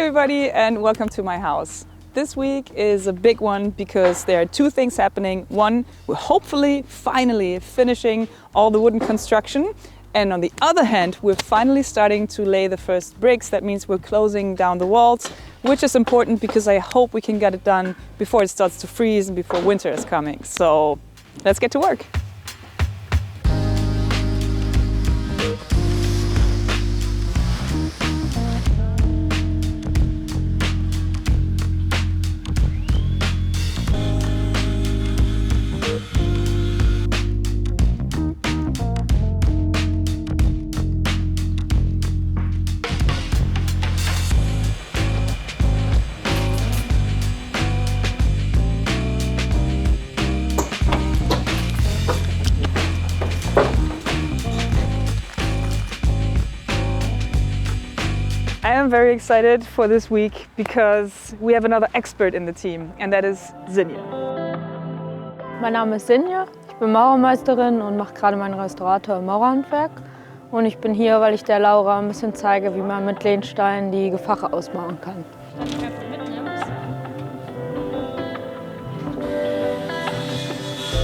everybody and welcome to my house. This week is a big one because there are two things happening. One, we're hopefully finally finishing all the wooden construction. And on the other hand, we're finally starting to lay the first bricks. That means we're closing down the walls, which is important because I hope we can get it done before it starts to freeze and before winter is coming. So let's get to work. I am very excited for this week because we have another expert in the team, and that is Sinje. Mein Name ist Sinje, ich bin Maurermeisterin und mache gerade meinen Restaurator im Maurerhandwerk. Und ich bin hier, weil ich der Laura ein bisschen zeige, wie man mit Lehnsteinen die Gefache ausmauern kann.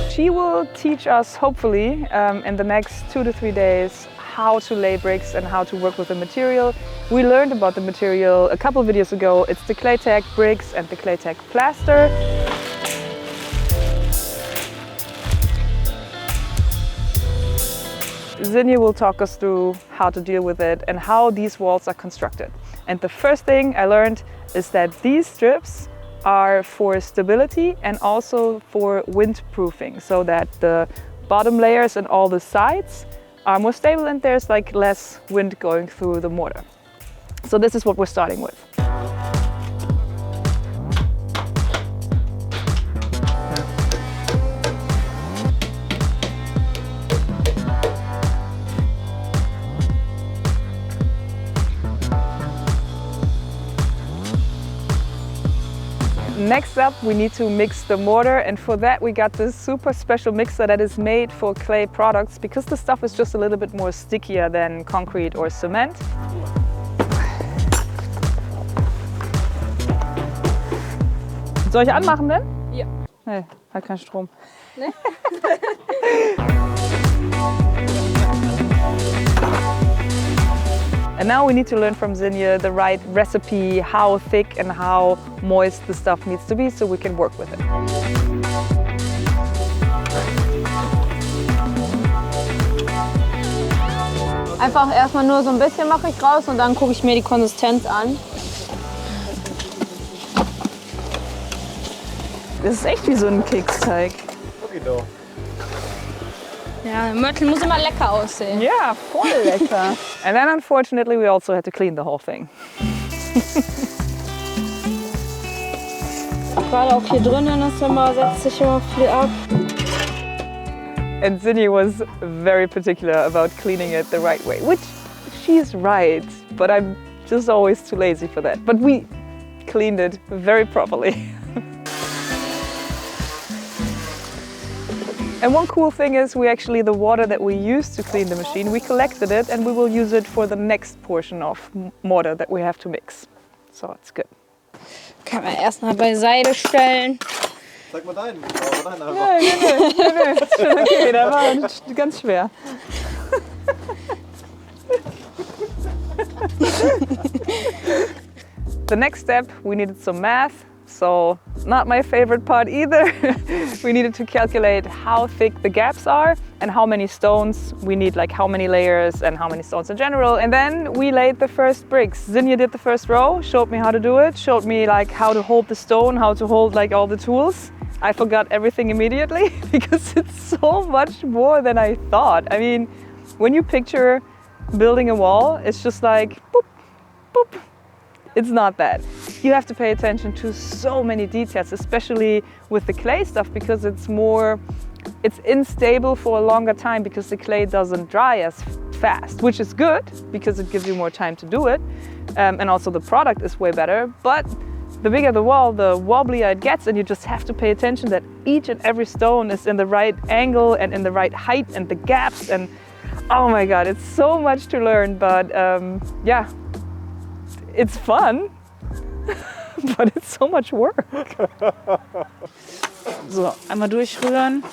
She will teach us, hopefully, in the next 2 to 3 days, how to lay bricks and how to work with the material. We learned about the material a couple of videos ago. It's the Claytech bricks and the Claytech plaster. Sinje will talk us through how to deal with it and how these walls are constructed. And the first thing I learned is that these strips are for stability and also for windproofing, so that the bottom layers and all the sides are more stable and there's like less wind going through the mortar. So this is what we're starting with. Next up, we need to mix the mortar, and for that we got this super special mixer that is made for clay products because the stuff is just a little bit more stickier than concrete or cement. Soll ich anmachen denn? Ja. Nee, hat keinen Strom. Nee? And now we need to learn from Sinje the right recipe, how thick and how moist the stuff needs to be so we can work with it. Einfach erstmal nur so ein bisschen mache ich raus und dann gucke ich mir die Konsistenz an. Das ist echt wie so ein Keksteig. Okay, doch. Ja, Mörtel muss immer lecker aussehen. Yeah, voll lecker. And then unfortunately we also had to clean the whole thing. Gerade auch hier drinnen ist immer, setzt sich immer viel ab. And Sinje was very particular about cleaning it the right way, which she's right, but I'm just always too lazy for that. But we cleaned it very properly. And one cool thing is the water that we used to clean the machine, we collected it and we will use it for the next portion of mortar that we have to mix. So it's good. Kann man erstmal beiseite stellen. Sag mal deinen. Aber deinen einfach. Nein, ist schon okay, der war ganz schwer. The next step, we needed some math. So, not my favorite part either. We needed to calculate how thick the gaps are and how many stones we need, like how many layers and how many stones in general. And then we laid the first bricks. Sinje did the first row, showed me how to do it, showed me like how to hold the stone, how to hold like all the tools. I forgot everything immediately because it's so much more than I thought. I mean, when you picture building a wall, it's just like boop, boop. It's not that. You have to pay attention to so many details, especially with the clay stuff, because it's unstable for a longer time because the clay doesn't dry as fast, which is good because it gives you more time to do it. And also the product is way better. But the bigger the wall, the wobblier it gets, and you just have to pay attention that each and every stone is in the right angle and in the right height and the gaps. And oh my God, it's so much to learn, but yeah. It's fun. but it's so much work. So, einmal durchrühren,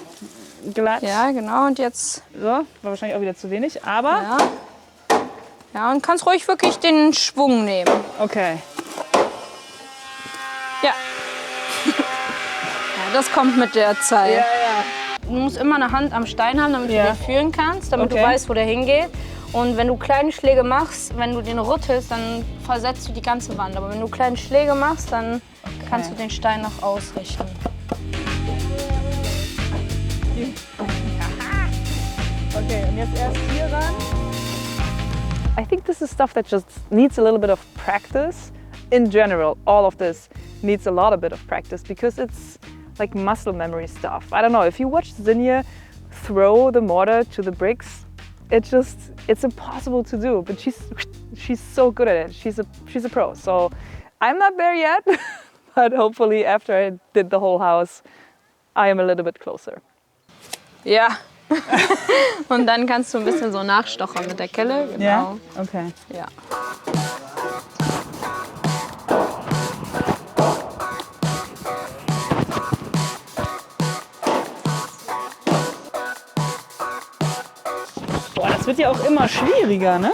glatt. Ja, genau. Und jetzt. So, war wahrscheinlich auch wieder zu wenig, aber Ja. Ja, und kannst ruhig wirklich den Schwung nehmen. okay. Ja. Ja, das kommt mit der Zeit. ja. Du musst immer eine Hand am Stein haben, damit Ja. du den fühlen kannst, damit Okay. du weißt, wo der hingeht. Und wenn du kleine Schläge machst, wenn du den rüttelst, dann versetzt du die ganze Wand. Aber wenn du kleine Schläge machst, dann kannst du den Stein noch ausrichten. Okay, und jetzt erst hier ran. I think this is stuff that just needs a little bit of practice. In general, all of this needs a lot of bit of practice because it's like muscle memory stuff. I don't know, if you watch Zinja throw the mortar to the bricks, it's impossible to do, but she's so good at it. She's a pro. So I'm not there yet, but hopefully after I did the whole house, I am a little bit closer. Ja. Und dann kannst du ein bisschen so nachstochern mit der Kelle. Genau. Ja? Okay. Ja. Boah, das wird ja auch immer schwieriger, ne?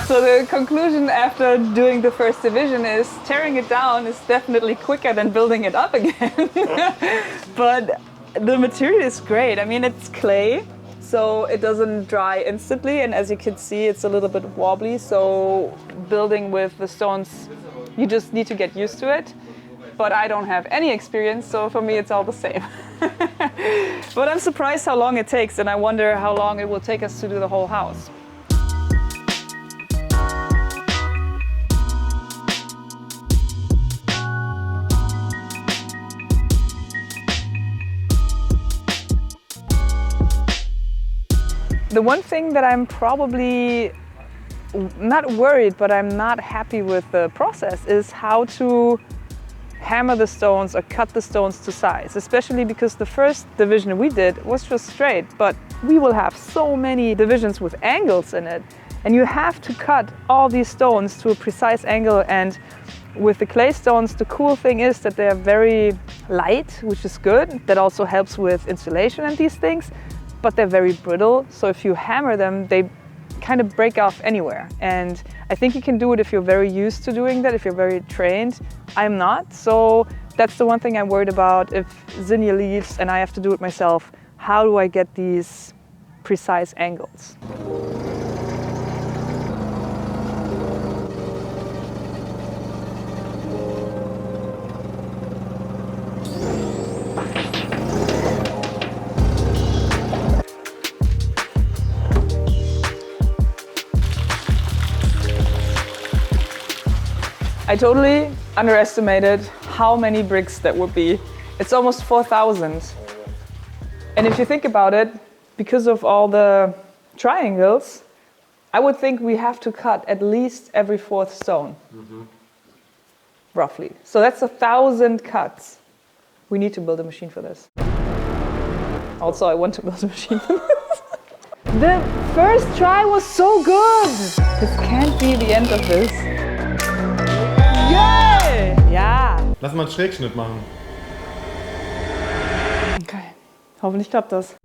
So the conclusion after doing the first division is tearing it down is definitely quicker than building it up again. But the material is great. I mean, it's clay, so it doesn't dry instantly. And as you can see, it's a little bit wobbly. So building with the stones, you just need to get used to it. But I don't have any experience, so for me it's all the same. But I'm surprised how long it takes, and I wonder how long it will take us to do the whole house. The one thing that I'm probably not worried, but I'm not happy with the process is how to hammer the stones or cut the stones to size, especially because the first division we did was just straight, but we will have so many divisions with angles in it, and you have to cut all these stones to a precise angle. And with the clay stones, the cool thing is that they're very light, which is good. That also helps with insulation and these things. But they're very brittle, so if you hammer them, they kind of break off anywhere. And I think you can do it if you're very used to doing that, if you're very trained. I'm not, so that's the one thing I'm worried about. If Zinja leaves and I have to do it myself, how do I get these precise angles? I totally underestimated how many bricks that would be. It's almost 4,000. And if you think about it, because of all the triangles, I would think we have to cut at least every fourth stone, roughly. So that's 1,000 cuts. We need to build a machine for this. Also, I want to build a machine for this. The first try was so good. This can't be the end of this. Yay! Ja. Lass mal einen Schrägschnitt machen. Okay. Hoffentlich klappt das.